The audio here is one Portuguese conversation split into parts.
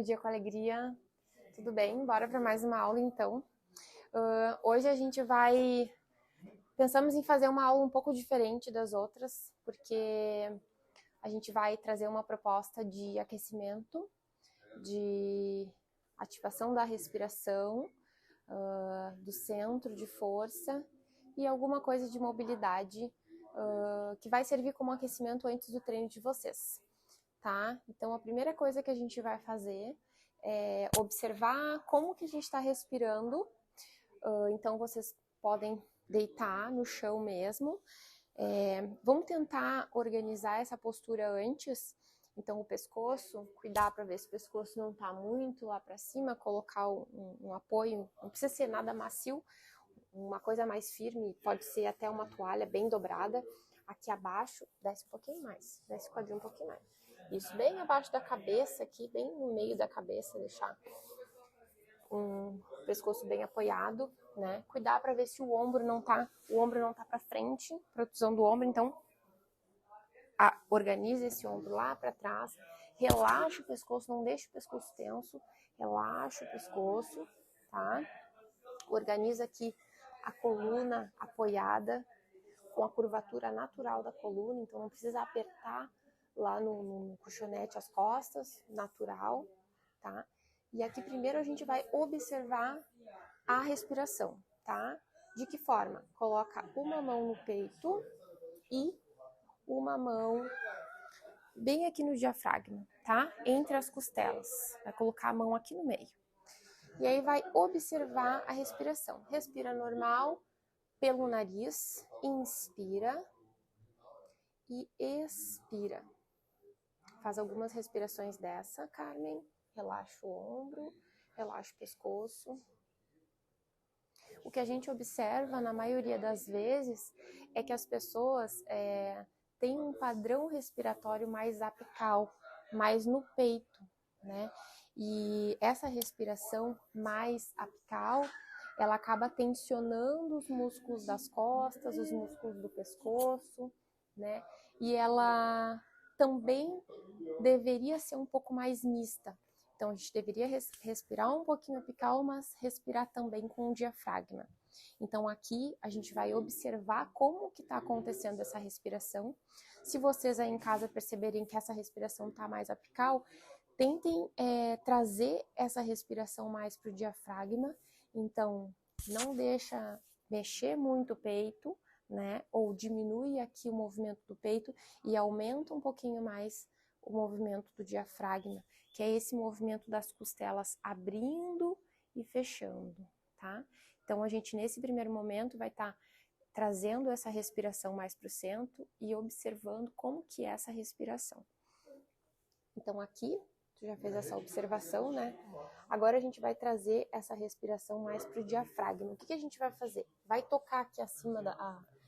Bom dia com alegria. Tudo bem? Bora para mais uma aula então. Hoje a gente pensamos em fazer uma aula um pouco diferente das outras, porque a gente vai trazer uma proposta de aquecimento, de ativação da respiração, do centro de força e alguma coisa de mobilidade que vai servir como aquecimento antes do treino de vocês. Tá? Então, a primeira coisa que a gente vai fazer é observar como que a gente está respirando. Então, vocês podem deitar no chão mesmo. Vamos tentar organizar essa postura antes. Então, o pescoço, cuidar para ver se o pescoço não está muito lá para cima, colocar um apoio, não precisa ser nada macio, uma coisa mais firme, pode ser até uma toalha bem dobrada. Aqui abaixo, desce um pouquinho mais, desce o quadril um pouquinho mais. Isso, bem abaixo da cabeça aqui, bem no meio da cabeça, deixar o pescoço bem apoiado, né? Cuidar para ver se o ombro não tá para frente, protusão do ombro, então organize esse ombro lá para trás, relaxa o pescoço, não deixe o pescoço tenso, relaxa o pescoço, tá? Organiza aqui a coluna apoiada, com a curvatura natural da coluna, então não precisa apertar lá no colchonete as costas, natural, tá? E aqui primeiro a gente vai observar a respiração, tá? De que forma? Coloca uma mão no peito e uma mão bem aqui no diafragma, tá? Entre as costelas. Vai colocar a mão aqui no meio. E aí vai observar a respiração. Respira normal pelo nariz, inspira e expira. Faz algumas respirações dessa, Carmen. Relaxa o ombro, relaxa o pescoço. O que a gente observa na maioria das vezes é que as pessoas têm um padrão respiratório mais apical, mais no peito, né? E essa respiração mais apical, ela acaba tensionando os músculos das costas, os músculos do pescoço, né? E ela também deveria ser um pouco mais mista. Então, a gente deveria respirar um pouquinho apical, mas respirar também com o diafragma. Então, aqui a gente vai observar como que está acontecendo essa respiração. Se vocês aí em casa perceberem que essa respiração está mais apical, tentem trazer essa respiração mais para o diafragma. Então, não deixa mexer muito o peito, né? Ou diminui aqui o movimento do peito e aumenta um pouquinho mais o movimento do diafragma, que é esse movimento das costelas abrindo e fechando, tá? Então, a gente nesse primeiro momento vai estar trazendo essa respiração mais para o centro e observando como que é essa respiração. Então, aqui, tu já fez essa observação, né? Agora a gente vai trazer essa respiração mais para o diafragma. O que a gente vai fazer? Vai tocar aqui acima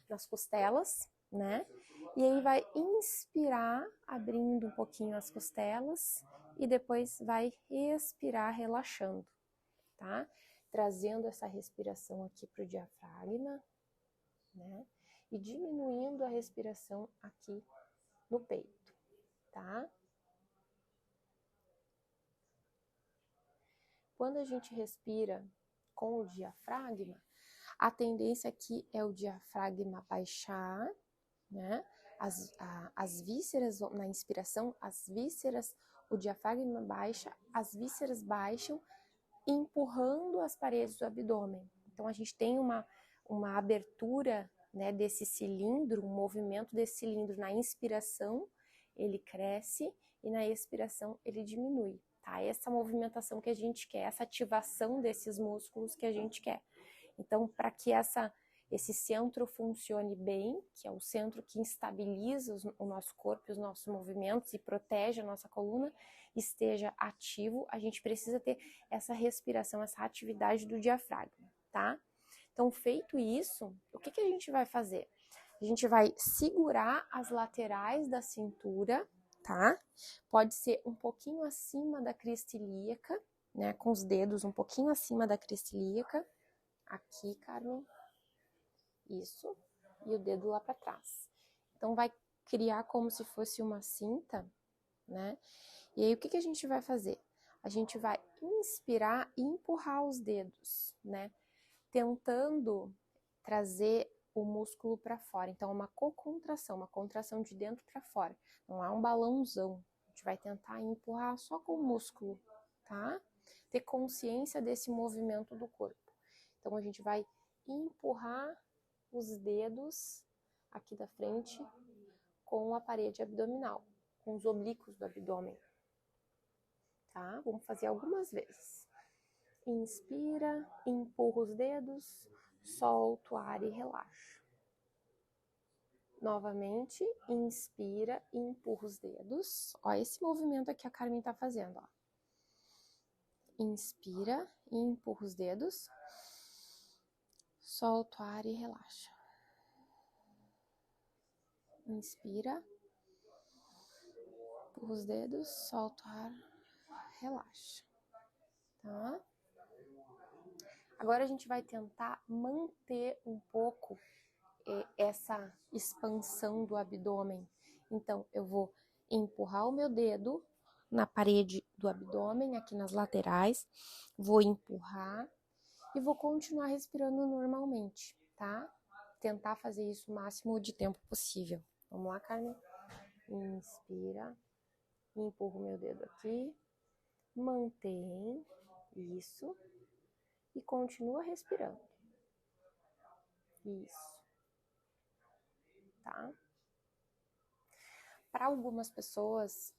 das costelas, né? E aí vai inspirar, abrindo um pouquinho as costelas e depois vai expirar, relaxando, tá? Trazendo essa respiração aqui para o diafragma, né? E diminuindo a respiração aqui no peito, tá? Quando a gente respira com o diafragma, a tendência aqui é o diafragma baixar, né? As vísceras, na inspiração, o diafragma baixa, as vísceras baixam, empurrando as paredes do abdômen. Então, a gente tem uma abertura, né, desse cilindro, um movimento desse cilindro. Na inspiração, ele cresce e na expiração, ele diminui. Tá? Essa movimentação que a gente quer, essa ativação desses músculos que a gente quer. Então, para que esse centro funcione bem, que é o centro que estabiliza o nosso corpo, os nossos movimentos e protege a nossa coluna, esteja ativo, a gente precisa ter essa respiração, essa atividade do diafragma, tá? Então, feito isso, o que a gente vai fazer? A gente vai segurar as laterais da cintura, tá? Pode ser um pouquinho acima da crista ilíaca, né? Com os dedos um pouquinho acima da crista ilíaca. Aqui, Carmen. Isso. E o dedo lá para trás. Então, vai criar como se fosse uma cinta, né? E aí, o que a gente vai fazer? a gente vai inspirar e empurrar os dedos, né? Tentando trazer o músculo para fora. Então, é uma cocontração, uma contração de dentro para fora. Não é um balãozão. A gente vai tentar empurrar só com o músculo, tá? Ter consciência desse movimento do corpo. Então, a gente vai empurrar os dedos aqui da frente com a parede abdominal, com os oblíquos do abdômen, tá? Vamos fazer algumas vezes. Inspira, empurra os dedos, solta o ar e relaxa. Novamente, inspira e empurra os dedos. Ó, esse movimento aqui a Carmen tá fazendo, ó. Inspira e empurra os dedos. Solta o ar e relaxa. Inspira. Empurra os dedos, solta o ar, relaxa. Tá? Agora a gente vai tentar manter um pouco essa expansão do abdômen. Então, eu vou empurrar o meu dedo na parede do abdômen, aqui nas laterais, vou empurrar e vou continuar respirando normalmente, tá? Tentar fazer isso o máximo de tempo possível. Vamos lá, Carmen? Inspira, empurro o meu dedo aqui, mantém, isso, e continua respirando. Isso. Tá? Para algumas pessoas,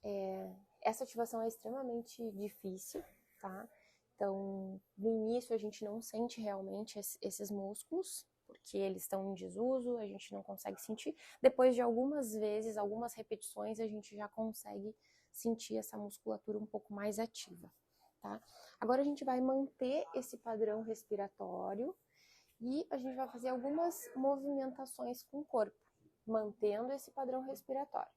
essa ativação é extremamente difícil, tá? Então, no início a gente não sente realmente esses músculos, porque eles estão em desuso, a gente não consegue sentir. Depois de algumas vezes, algumas repetições, a gente já consegue sentir essa musculatura um pouco mais ativa, tá? Agora a gente vai manter esse padrão respiratório e a gente vai fazer algumas movimentações com o corpo, mantendo esse padrão respiratório.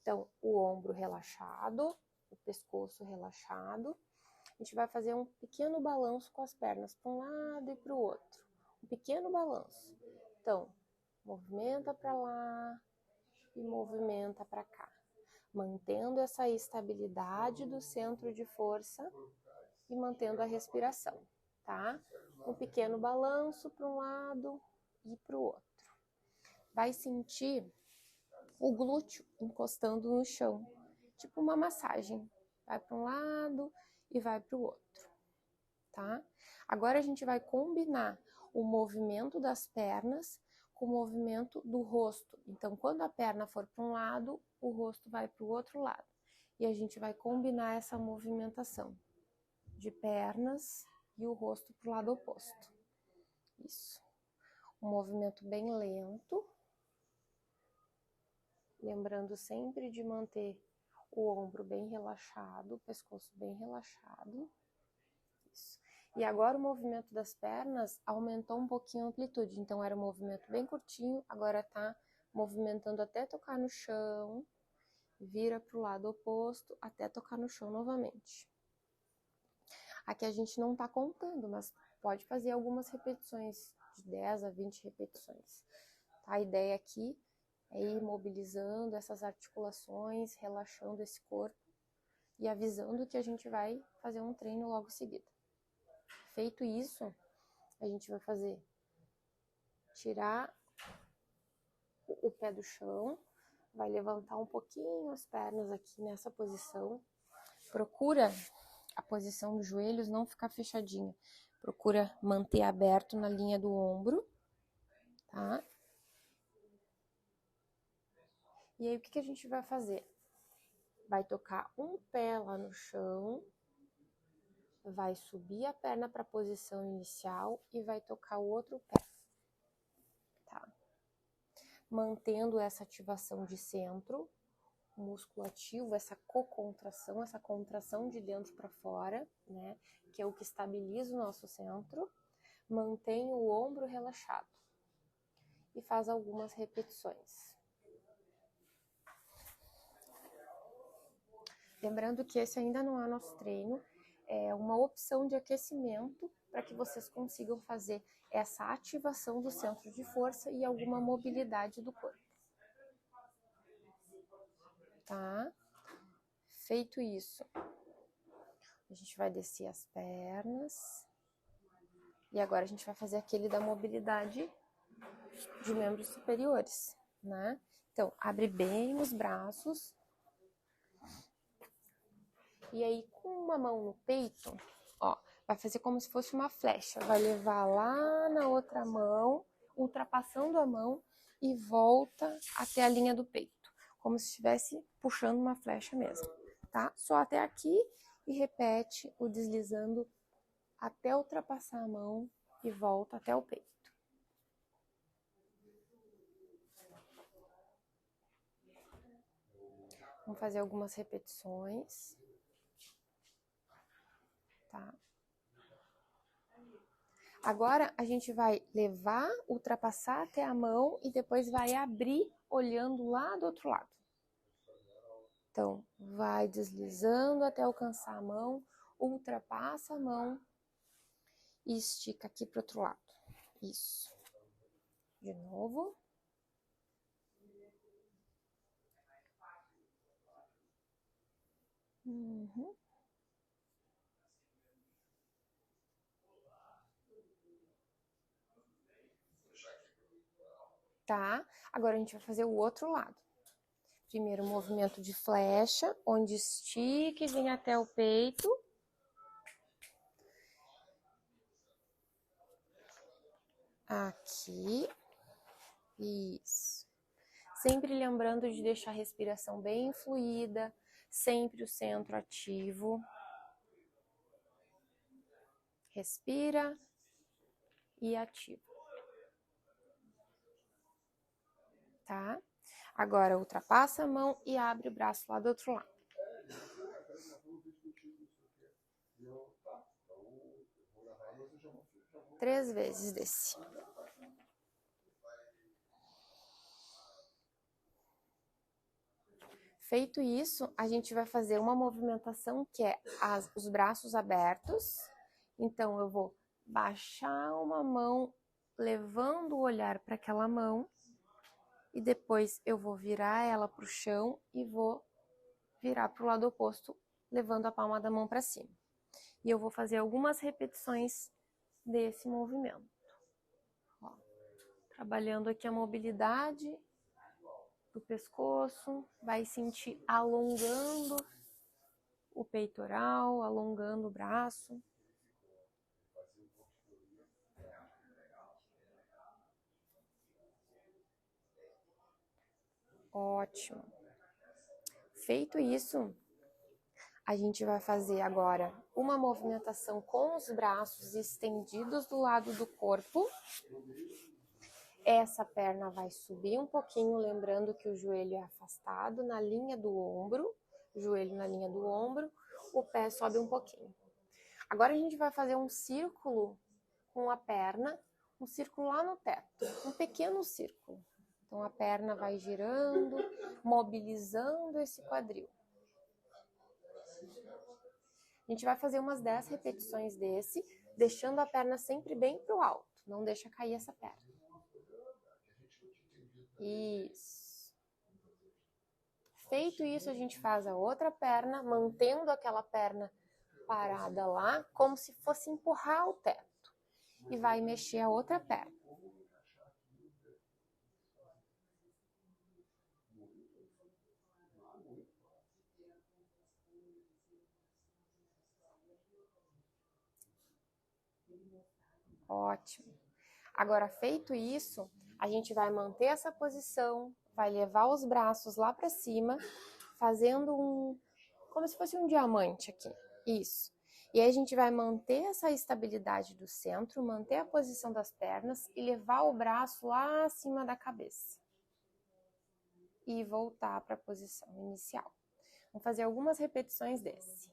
Então, o ombro relaxado, o pescoço relaxado. A gente vai fazer um pequeno balanço com as pernas para um lado e para o outro. Um pequeno balanço. Então, movimenta para lá e movimenta para cá. Mantendo essa estabilidade do centro de força e mantendo a respiração, tá? Um pequeno balanço para um lado e para o outro. Vai sentir o glúteo encostando no chão, tipo uma massagem. Vai para um lado e vai para o outro, tá? Agora a gente vai combinar o movimento das pernas com o movimento do rosto. Então, quando a perna for para um lado, o rosto vai para o outro lado. E a gente vai combinar essa movimentação de pernas e o rosto para o lado oposto. Isso. Um movimento bem lento. Lembrando sempre de manter o ombro bem relaxado, o pescoço bem relaxado. Isso. E agora o movimento das pernas aumentou um pouquinho a amplitude. Então era um movimento bem curtinho, agora tá movimentando até tocar no chão. Vira para o lado oposto até tocar no chão novamente. Aqui a gente não tá contando, mas pode fazer algumas repetições, de 10 a 20 repetições. Tá? A ideia aqui é ir mobilizando essas articulações, relaxando esse corpo e avisando que a gente vai fazer um treino logo em seguida. Feito isso, a gente vai tirar o pé do chão, vai levantar um pouquinho as pernas aqui nessa posição. Procura a posição dos joelhos não ficar fechadinha. Procura manter aberto na linha do ombro, tá? E aí, o que a gente vai fazer? Vai tocar um pé lá no chão, vai subir a perna para a posição inicial e vai tocar o outro pé, tá? Mantendo essa ativação de centro, músculo ativo, essa cocontração, essa contração de dentro para fora, né? Que é o que estabiliza o nosso centro. Mantém o ombro relaxado e faz algumas repetições. Lembrando que esse ainda não é nosso treino, é uma opção de aquecimento para que vocês consigam fazer essa ativação do centro de força e alguma mobilidade do corpo. Tá? Feito isso, A gente vai descer as pernas. E agora a gente vai fazer aquele da mobilidade de membros superiores, né? Então, abre bem os braços. E aí, com uma mão no peito, ó, vai fazer como se fosse uma flecha. Vai levar lá na outra mão, ultrapassando a mão e volta até a linha do peito. Como se estivesse puxando uma flecha mesmo, tá? Só até aqui e repete o deslizando até ultrapassar a mão e volta até o peito. Vamos fazer algumas repetições, tá? Agora, a gente vai levar, ultrapassar até a mão e depois vai abrir olhando lá do outro lado. Então, vai deslizando até alcançar a mão, ultrapassa a mão e estica aqui para o outro lado. Isso. De novo. Uhum. Tá? Agora a gente vai fazer o outro lado. Primeiro movimento de flecha, onde estica e vem até o peito. Aqui. Isso. Sempre lembrando de deixar a respiração bem fluida, sempre o centro ativo. Respira e ativa. Tá? Agora, ultrapassa a mão e abre o braço lá do outro lado. 3 vezes desse. Feito isso, a gente vai fazer uma movimentação que é os braços abertos. Então, eu vou baixar uma mão, levando o olhar para aquela mão. E depois eu vou virar ela para o chão e vou virar para o lado oposto, levando a palma da mão para cima. E eu vou fazer algumas repetições desse movimento. Ó, trabalhando aqui a mobilidade do pescoço, vai sentir alongando o peitoral, alongando o braço. Ótimo. Feito isso, a gente vai fazer agora uma movimentação com os braços estendidos do lado do corpo. Essa perna vai subir um pouquinho, lembrando que o joelho é afastado na linha do ombro, joelho na linha do ombro, o pé sobe um pouquinho. Agora a gente vai fazer um círculo com a perna, um círculo lá no teto, um pequeno círculo. Então a perna vai girando, mobilizando esse quadril. A gente vai fazer umas 10 repetições desse, deixando a perna sempre bem pro alto, não deixa cair essa perna. Isso. Feito isso, a gente faz a outra perna, mantendo aquela perna parada lá, como se fosse empurrar o teto. E vai mexer a outra perna. Ótimo. Agora, feito isso, a gente vai manter essa posição, vai levar os braços lá para cima, fazendo como se fosse um diamante aqui. Isso. E aí a gente vai manter essa estabilidade do centro, manter a posição das pernas e levar o braço lá acima da cabeça. E voltar para a posição inicial. Vamos fazer algumas repetições desse.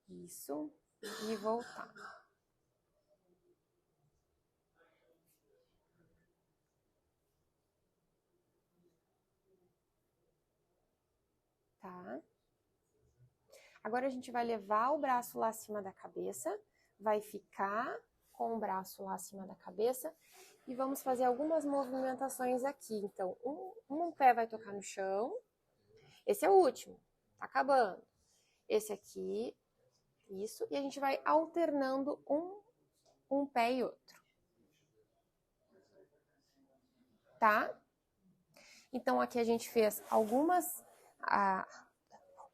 Isso. E voltar. Tá? Agora a gente vai levar o braço lá acima da cabeça, vai ficar com o braço lá acima da cabeça e vamos fazer algumas movimentações aqui. Então, um pé vai tocar no chão, esse é o último, tá acabando. Esse aqui Isso, e a gente vai alternando um pé e outro. Tá? Então, aqui a gente fez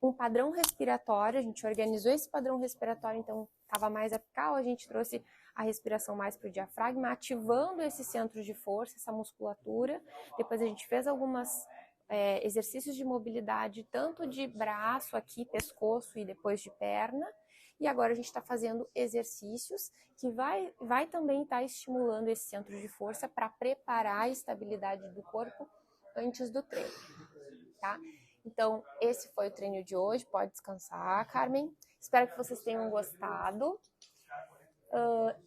um padrão respiratório, a gente organizou esse padrão respiratório, então estava mais apical, a gente trouxe a respiração mais para o diafragma, ativando esse centro de força, essa musculatura. Depois a gente fez algumas exercícios de mobilidade, tanto de braço aqui, pescoço e depois de perna. E agora a gente está fazendo exercícios que vai também estar estimulando esse centro de força para preparar a estabilidade do corpo antes do treino, tá? Então, esse foi o treino de hoje. Pode descansar, Carmen. Espero que vocês tenham gostado.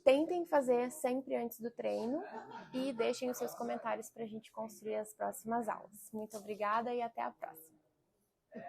Tentem fazer sempre antes do treino e deixem os seus comentários para a gente construir as próximas aulas. Muito obrigada e até a próxima.